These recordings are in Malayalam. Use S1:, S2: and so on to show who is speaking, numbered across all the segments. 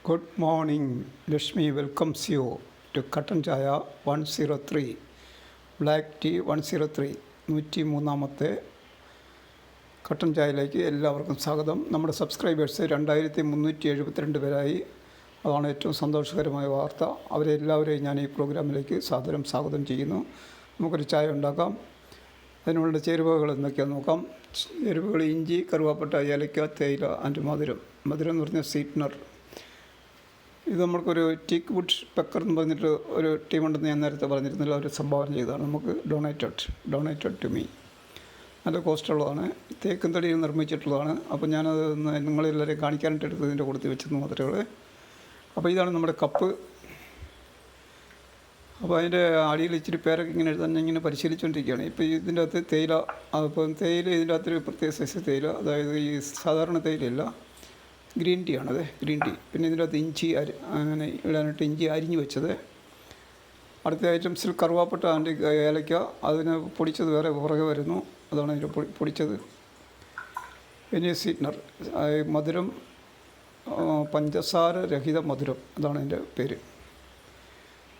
S1: Good morning. Lakshmi welcomes you to Cotton Chaya 103, Black Tea 103, 103 കട്ടൻ ചായയിലേക്ക് എല്ലാവർക്കും സ്വാഗതം. നമ്മുടെ സബ്സ്ക്രൈബേഴ്സ് 2372 പേരായി. അതാണ് ഏറ്റവും സന്തോഷകരമായ വാർത്ത. അവരെല്ലാവരെയും ഞാൻ ഈ പ്രോഗ്രാമിലേക്ക് സാദരം സ്വാഗതം ചെയ്യുന്നു. നമുക്കൊരു ചായ ഉണ്ടാക്കാം. അതിനുള്ള ചേരുവകൾ എന്തൊക്കെയാണെന്ന് നോക്കാം. ചേരുവകൾ ഇഞ്ചി, കറുവാപ്പട്ട, ഏലക്ക, തേയില ആൻഡ് മധുരം. മധുരം എന്ന് പറഞ്ഞാൽ സ്വീറ്റ്നർ. ഇത് നമ്മൾക്കൊരു ടീക്ക് വുഡ് പെക്കർ എന്ന് പറഞ്ഞിട്ട് ഒരു ടീമുണ്ടെന്ന് ഞാൻ നേരത്തെ പറഞ്ഞിരുന്നില്ല. അവർ സംഭാവന ചെയ്തതാണ്, നമുക്ക് ഡൊണേറ്റഡ് ടു മീ. നല്ല കോസ്റ്റുള്ളതാണ്, തേക്കും തടിയിൽ നിർമ്മിച്ചിട്ടുള്ളതാണ്. അപ്പോൾ ഞാനത് നിങ്ങളെല്ലാവരെയും കാണിക്കാനായിട്ട് എടുത്തതിൻ്റെ കൊടുത്ത് വെച്ചെന്ന് മാത്രമേ. അപ്പോൾ ഇതാണ് നമ്മുടെ കപ്പ്. അപ്പോൾ അതിൻ്റെ അടിയിൽ ഇച്ചിരി പേരൊക്കെ ഇങ്ങനെ എഴുതാൻ ഇങ്ങനെ പരിശീലിച്ചുകൊണ്ടിരിക്കുകയാണ്. ഇപ്പോൾ ഇതിൻ്റെ അകത്ത് തേയില, അപ്പം തേയില ഇതിൻ്റെ അകത്തൊരു പ്രത്യേക സൈസ് തേയില, അതായത് ഈ സാധാരണ തേയിലയല്ല, ഗ്രീൻ ടീ ആണത്, ഗ്രീൻ ടീ. പിന്നെ ഇതിൻ്റെ അകത്ത് ഇഞ്ചി അങ്ങനെ ഇടാനായിട്ട് ഇഞ്ചി അരിഞ്ഞ് വെച്ചത്. അടുത്ത ഐറ്റംസിൽ കറുവാപ്പട്ട ആൻഡ് ഏലയ്ക്ക, അതിന് പൊടിച്ചത് വേറെ പുറകെ വരുന്നു, അതാണ് അതിൻ്റെ പൊടിച്ചത്. പിന്നെ സ്വീറ്റ്നർ, മധുരം, പഞ്ചസാര രഹിത മധുരം, അതാണ് അതിൻ്റെ പേര്.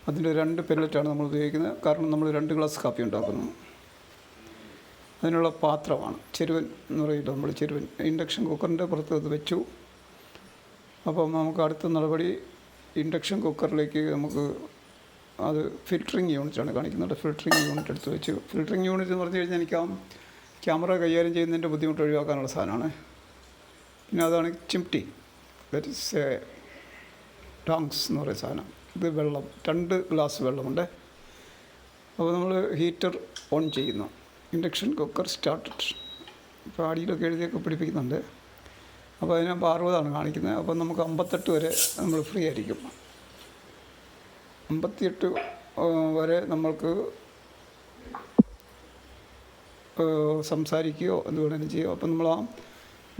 S1: അതിൻ്റെ 2 പെല്ലറ്റാണ് നമ്മൾ ഉപയോഗിക്കുന്നത്, കാരണം നമ്മൾ 2 ഗ്ലാസ് കാപ്പി ഉണ്ടാക്കുന്നു. അതിനുള്ള പാത്രമാണ് ചെരുവൻ എന്ന് പറയുന്നത്. നമ്മൾ ചെരുവൻ ഇൻഡക്ഷൻ കുക്കറിൻ്റെ പുറത്ത് അത് വെച്ചു. അപ്പം നമുക്ക് അടുത്ത നടപടി ഇൻഡക്ഷൻ കുക്കറിലേക്ക് നമുക്ക് അത് ഫിൽറ്ററിങ് യൂണിറ്റാണ് കാണിക്കുന്നത്. ഫിൽറ്ററിങ് യൂണിറ്റ് എടുത്ത് വെച്ചു. ഫിൽറ്ററിങ് യൂണിറ്റ് എന്ന് പറഞ്ഞു കഴിഞ്ഞാൽ എനിക്ക് ക്യാമറ കൈകാര്യം ചെയ്യുന്നതിൻ്റെ ബുദ്ധിമുട്ട് ഒഴിവാക്കാനുള്ള സാധനമാണ്. പിന്നെ അതാണ് ചിംറ്റി, ദാറ്റ് ഇസ് ടാങ്ക്സ് എന്ന് പറയുന്ന സാധനം. ഇത് വെള്ളം, 2 ഗ്ലാസ് വെള്ളമുണ്ട്. അപ്പോൾ നമ്മൾ ഹീറ്റർ ഓൺ ചെയ്യുന്നു. Induction cooker started. ഇപ്പോൾ അടിയിലൊക്കെ എഴുതിയൊക്കെ പിടിപ്പിക്കുന്നുണ്ട്. അപ്പോൾ അതിനപ്പോൾ 60 കാണിക്കുന്നത്. അപ്പോൾ നമുക്ക് 58 വരെ നമ്മൾ ഫ്രീ ആയിരിക്കും. 58 വരെ നമ്മൾക്ക് സംസാരിക്കുകയോ എന്ത് വേണമെങ്കിലും ചെയ്യുക. അപ്പോൾ നമ്മൾ ആ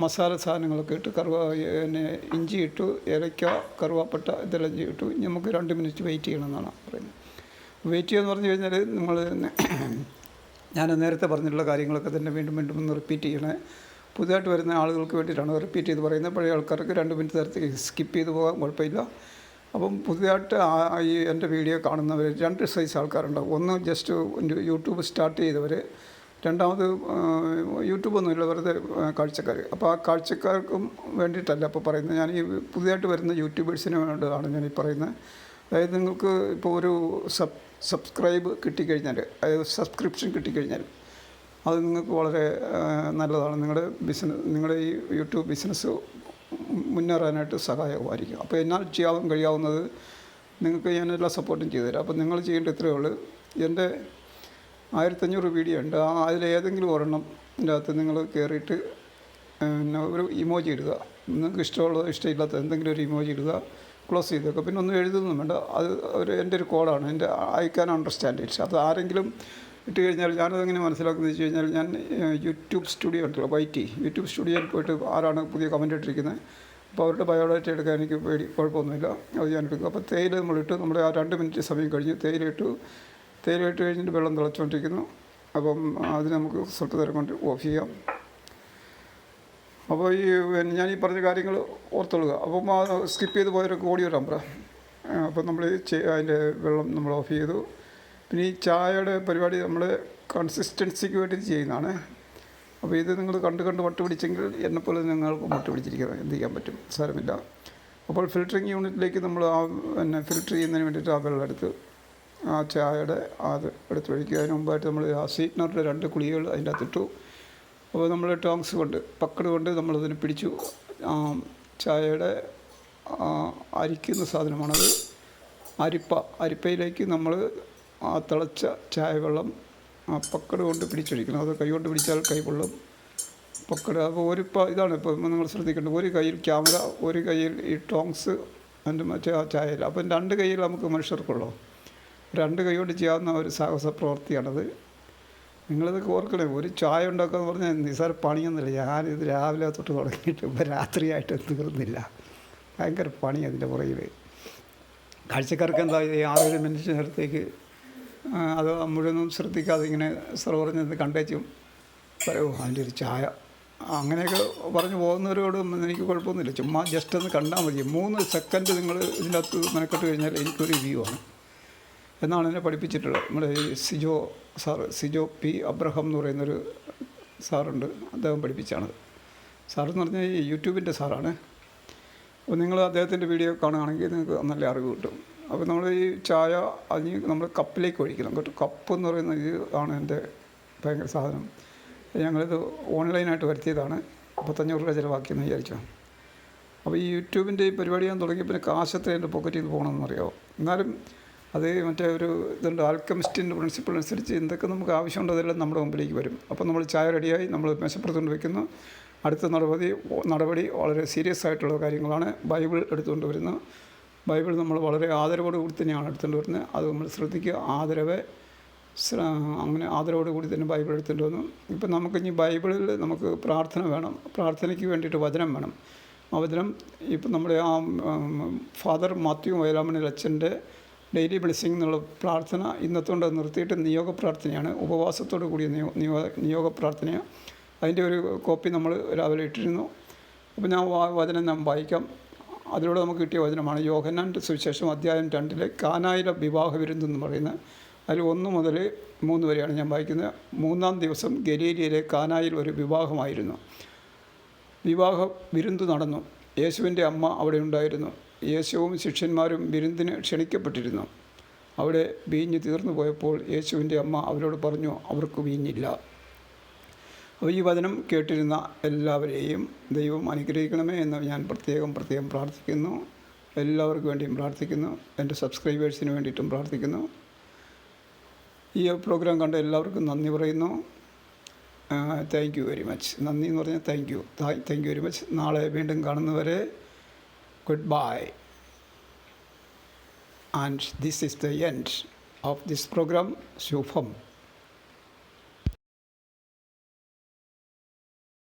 S1: മസാല സാധനങ്ങളൊക്കെ ഇട്ട് പിന്നെ ഇഞ്ചി ഇട്ടു, ഏലക്ക, കറുവാപ്പട്ട ഇതെല്ലാം ഇട്ടു. നമുക്ക് 2 മിനിറ്റ് വെയിറ്റ് ചെയ്യണമെന്നാണ് പറയുന്നത്. വെയിറ്റ് ചെയ്യുക എന്ന് പറഞ്ഞു കഴിഞ്ഞാൽ നമ്മൾ ഞാൻ നേരത്തെ പറഞ്ഞിട്ടുള്ള കാര്യങ്ങളൊക്കെ തന്നെ വീണ്ടും വീണ്ടും ഒന്ന് റിപ്പീറ്റ് ചെയ്യണേ. പുതുതായിട്ട് വരുന്ന ആളുകൾക്ക് വേണ്ടിയിട്ടാണ് റിപ്പീറ്റ് ചെയ്ത് പറയുന്നത്. പഴയ ആൾക്കാർക്ക് 2 മിനിറ്റ് നേരത്തെ സ്കിപ്പ് ചെയ്ത് പോകാൻ കുഴപ്പമില്ല. അപ്പം പുതിയതായിട്ട് ഈ എൻ്റെ വീഡിയോ കാണുന്നവർ 2 സൈസ് ആൾക്കാരുണ്ടാവും. ഒന്ന് ജസ്റ്റ് യൂട്യൂബ് സ്റ്റാർട്ട് ചെയ്തവർ, രണ്ടാമത് യൂട്യൂബൊന്നുമില്ല, വെറുതെ കാഴ്ചക്കാർ. അപ്പോൾ ആ കാഴ്ചക്കാർക്കും വേണ്ടിയിട്ടല്ല അപ്പോൾ പറയുന്നത്. ഞാൻ ഈ പുതിയതായിട്ട് വരുന്ന യൂട്യൂബേഴ്സിന് വേണ്ടിയാണ് ഞാൻ ഈ പറയുന്നത്. അതായത് നിങ്ങൾക്ക് ഇപ്പോൾ ഒരു സബ്സ്ക്രൈബ് കിട്ടിക്കഴിഞ്ഞാൽ, അതായത് സബ്സ്ക്രിപ്ഷൻ കിട്ടിക്കഴിഞ്ഞാൽ അത് നിങ്ങൾക്ക് വളരെ നല്ലതാണ്. നിങ്ങളുടെ ഈ യൂട്യൂബ് ബിസിനസ് മുന്നേറാനായിട്ട് സഹായകമായിരിക്കും. അപ്പോൾ എന്നാൽ ചെയ്യാൻ കഴിയാവുന്നത് നിങ്ങൾക്ക് ഞാൻ എല്ലാ സപ്പോർട്ടും ചെയ്തു തരാം. അപ്പോൾ നിങ്ങൾ ചെയ്യേണ്ട ഇത്രയേ ഉള്ളൂ. എൻ്റെ 1500 വീഡിയോ ഉണ്ട്. അതിലേതെങ്കിലും ഒരെണ്ണം ഇതിൻ്റെ അകത്ത് നിങ്ങൾ കയറിയിട്ട് ഒരു ഇമോജി ഇടുക. നിങ്ങൾക്ക് ഇഷ്ടമുള്ളത് ഇഷ്ടമില്ലാത്ത എന്തെങ്കിലും ഒരു ഇമോജി ഇടുക, ക്ലോസ് ചെയ്തേക്കുക. പിന്നെ ഒന്നും എഴുതുന്നൊന്നും വേണ്ട. അത് എൻ്റെ ഒരു കോഡാണ്, എൻ്റെ ഐ ക്യാൻ അണ്ടർസ്റ്റാൻഡ് ഇറ്റ്. അത് ആരെങ്കിലും ഇട്ട് കഴിഞ്ഞാൽ ഞാനതെങ്ങനെ മനസ്സിലാക്കുന്നത് വെച്ച് കഴിഞ്ഞാൽ, ഞാൻ യൂട്യൂബ് സ്റ്റുഡിയോ ഉണ്ടല്ലോ, YT യൂട്യൂബ് സ്റ്റുഡിയോയിൽ പോയിട്ട് ആരാണ് പുതിയ കമൻറ്റ് ഇട്ടിരിക്കുന്നത്, അപ്പോൾ അവരുടെ ബയോഡാറ്റ എടുക്കാൻ എനിക്ക് കുഴപ്പമൊന്നുമില്ല, അത് ഞാൻ എടുക്കും. അപ്പോൾ തേയില നമ്മളിട്ട്, നമ്മുടെ ആ 2 മിനിറ്റ് സമയം കഴിഞ്ഞ് തേയില ഇട്ട് കഴിഞ്ഞിട്ട് വെള്ളം തിളച്ചുകൊണ്ടിരിക്കുന്നു. അപ്പം അതിന് നമുക്ക് സ്വട്ട് തരം കൊണ്ട് ഓഫ് ചെയ്യാം. അപ്പോൾ ഞാൻ ഈ പറഞ്ഞ കാര്യങ്ങൾ ഓർത്തുകൊള്ളുക. അപ്പം ആ സ്കിപ്പ് ചെയ്ത് പോയവരൊക്കെ ഓടി വരാൻ പറ. അപ്പം നമ്മൾ അതിൻ്റെ വെള്ളം നമ്മൾ ഓഫ് ചെയ്തു. പിന്നെ ഈ ചായയുടെ പരിപാടി നമ്മൾ കൺസിസ്റ്റൻസിക്ക് വേണ്ടി ചെയ്യുന്നതാണ്. അപ്പോൾ ഇത് നിങ്ങൾ കണ്ട് മുട്ട പിടിച്ചെങ്കിൽ എന്നെപ്പോലെ നിങ്ങൾക്ക് മുട്ട പിടിച്ചിരിക്കുന്നത് എന്ത് ചെയ്യാൻ പറ്റും, സാരമില്ല. അപ്പോൾ ഫിൽറ്ററിങ് യൂണിറ്റിലേക്ക് നമ്മൾ ഫിൽറ്റർ ചെയ്യുന്നതിന് വേണ്ടിയിട്ട് ആ വെള്ളം എടുത്ത് ആ ചായയുടെ അത് എടുത്ത് ഒഴിക്കുക. അതിന് മുമ്പായിട്ട് നമ്മൾ ആ സ്വീറ്റ്നറിൻ്റെ 2 കുളികൾ അതിൻ്റെ അകത്തിട്ടു. അപ്പോൾ നമ്മൾ ടോങ്സ് കൊണ്ട്, പക്കട് കൊണ്ട് നമ്മളതിന് പിടിച്ചു. ചായയുടെ അരിക്കുന്ന സാധനമാണത്, അരിപ്പയിലേക്ക് നമ്മൾ ആ തിളച്ച ചായ വെള്ളം ആ പക്കട് കൊണ്ട് പിടിച്ചൊഴിക്കണം. അത് കൈ കൊണ്ട് പിടിച്ചാൽ കൈ പൊള്ളും. പക്കട് അപ്പോൾ ഇതാണ് ഇപ്പോൾ നിങ്ങൾ ശ്രദ്ധിക്കേണ്ടത്. ഒരു കയ്യിൽ ക്യാമറ, ഒരു കയ്യിൽ ഈ ടോങ്സ്, അതിൻ്റെ മറ്റേ ആ ചായയിൽ. അപ്പം 2 കയ്യിൽ നമുക്ക് മനുഷ്യർക്കുള്ളൂ. 2 കൈ കൊണ്ട് ചെയ്യാവുന്ന ഒരു സാഹസ പ്രവൃത്തിയാണത്. നിങ്ങളിതൊക്കെ ഓർക്കണേ. ഒരു ചായ ഉണ്ടാക്കുക എന്ന് പറഞ്ഞാൽ നിസ്സാര പണിയൊന്നുമില്ല. ഞാനിത് രാവിലെ തൊട്ട് തുടങ്ങിയിട്ട് ഇപ്പോൾ രാത്രിയായിട്ട് തീർന്നില്ല. ഭയങ്കര പണി അതിൻ്റെ പുറകിൽ. കാഴ്ചക്കാർക്ക് എന്താ 6-7 മിനിറ്റ് നേരത്തേക്ക് അത് മുഴുവനും ശ്രദ്ധിക്കാതെ ഇങ്ങനെ സെർവറിൽ നിന്ന് കണ്ടേച്ചും പറയൂ അതിൻ്റെ ഒരു ചായ അങ്ങനെയൊക്കെ പറഞ്ഞു പോകുന്നവരോടും എനിക്ക് കുഴപ്പമൊന്നുമില്ല. ചുമ്മാ ജസ്റ്റ് ഒന്ന് കണ്ടാൽ മതി. 3 സെക്കൻഡ് നിങ്ങൾ ഇതിനകത്ത് മെനക്കെട്ട് കഴിഞ്ഞാൽ എനിക്കൊരു വ്യൂ ആണ് എന്നാണ് എന്നെ പഠിപ്പിച്ചിട്ടുള്ളത്. നമ്മുടെ ഈ സിജോ പി അബ്രഹാം എന്ന് പറയുന്നൊരു സാറുണ്ട്, അദ്ദേഹം പഠിപ്പിച്ചാണ്. സാറെന്ന് പറഞ്ഞാൽ ഈ യൂട്യൂബിൻ്റെ സാറാണ്. അപ്പോൾ നിങ്ങൾ അദ്ദേഹത്തിൻ്റെ വീഡിയോ കാണുകയാണെങ്കിൽ നിങ്ങൾക്ക് നല്ല അറിവ് കിട്ടും. അപ്പോൾ നമ്മൾ ഈ ചായ അതിന് നമ്മൾ കപ്പിലേക്ക് ഒഴിക്കണം കേട്ടോ. കപ്പ് എന്ന് പറയുന്ന ഇത് ആണ് എൻ്റെ ഭയങ്കര സാധനം. ഞങ്ങളിത് ഓൺലൈനായിട്ട് വരുത്തിയതാണ്. 500 രൂപ ചിലവാക്കിയെന്ന് വിചാരിച്ചു. അപ്പോൾ ഈ യൂട്യൂബിൻ്റെ ഈ പരിപാടി ഞാൻ തുടങ്ങി പിന്നെ കാശത്തെ എൻ്റെ പോക്കറ്റിൽ നിന്ന് പോകണമെന്നറിയാമോ. എന്നാലും അത് മറ്റേ ഒരു ഇതുണ്ട്, ആൽക്കമിസ്റ്റിൻ്റെ പ്രിൻസിപ്പിൾ അനുസരിച്ച് എന്തൊക്കെ നമുക്ക് ആവശ്യമുണ്ട് അതെല്ലാം നമ്മുടെ മുമ്പിലേക്ക് വരും. അപ്പോൾ നമ്മൾ ചായ റെഡിയായി, നമ്മൾ മേശപ്പുറത്തുകൊണ്ട് വയ്ക്കുന്നു. അടുത്ത നടപടി വളരെ സീരിയസ് ആയിട്ടുള്ള കാര്യങ്ങളാണ്. ബൈബിൾ എടുത്തുകൊണ്ട് വരുന്നു. ബൈബിൾ നമ്മൾ വളരെ ആദരവോട് കൂടി തന്നെയാണ് എടുത്തുകൊണ്ട് വരുന്നത്. അത് നമ്മൾ ശ്രദ്ധിക്കുക. അങ്ങനെ ആദരവോട് കൂടി തന്നെ ബൈബിൾ എടുത്തുകൊണ്ട് വന്നു. ഇപ്പം നമുക്കിനി ബൈബിളിൽ നമുക്ക് പ്രാർത്ഥന വേണം. പ്രാർത്ഥനയ്ക്ക് വേണ്ടിയിട്ട് വചനം വേണം. ആ വചനം ഇപ്പം നമ്മുടെ ഫാദർ മാത്യു വയലാമണിൽ അച്ഛൻ്റെ ഡെയിലി ബ്ലെസ്സിങ് എന്നുള്ള പ്രാർത്ഥന ഇന്നത്തോണ്ട് നിർത്തിയിട്ട് നിയോഗ പ്രാർത്ഥനയാണ്. ഉപവാസത്തോടു കൂടിയ നിയോഗ പ്രാർത്ഥനയാണ്. അതിൻ്റെ ഒരു കോപ്പി നമ്മൾ രാവിലെ ഇട്ടിരുന്നു. അപ്പോൾ ഞാൻ വചനം ഞാൻ വായിക്കാം. അതിലൂടെ നമുക്ക് കിട്ടിയ വചനമാണ് യോഹന്നാൻ്റെ സുവിശേഷം അധ്യായം 2 കാനായിലെ വിവാഹ വിരുന്നെന്ന് പറയുന്നത്. അതിൽ 1 മുതൽ 3 വരെയാണ് ഞാൻ വായിക്കുന്നത്. 3-ാം ദിവസം ഗലീലയിലെ കാനായിൽ ഒരു വിവാഹമായിരുന്നു. വിവാഹ വിരുന്ന് നടന്നു. യേശുവിൻ്റെ അമ്മ അവിടെ ഉണ്ടായിരുന്നു. യേശുവും ശിഷ്യന്മാരും വിരുന്നിന് ക്ഷണിക്കപ്പെട്ടിരുന്നു. അവിടെ വീഞ്ഞ് തീർന്നു പോയപ്പോൾ യേശുവിൻ്റെ അമ്മ അവരോട് പറഞ്ഞു, അവർക്ക് വീഞ്ഞില്ല. അപ്പോൾ ഈ വചനം കേട്ടിരുന്ന എല്ലാവരെയും ദൈവം അനുഗ്രഹിക്കണമേ എന്ന് ഞാൻ പ്രത്യേകം പ്രാർത്ഥിക്കുന്നു. എല്ലാവർക്കും വേണ്ടിയും പ്രാർത്ഥിക്കുന്നു. എൻ്റെ സബ്സ്ക്രൈബേഴ്സിന് വേണ്ടിയിട്ടും പ്രാർത്ഥിക്കുന്നു. ഈ പ്രോഗ്രാം കണ്ട എല്ലാവർക്കും നന്ദി പറയുന്നു. Thank you very much. നന്ദി എന്ന് പറഞ്ഞാൽ താങ്ക് യു വെരി മച്ച്. നാളെ വീണ്ടും കാണുന്നവരെ good bye. And this is the end of this programme. Shubham.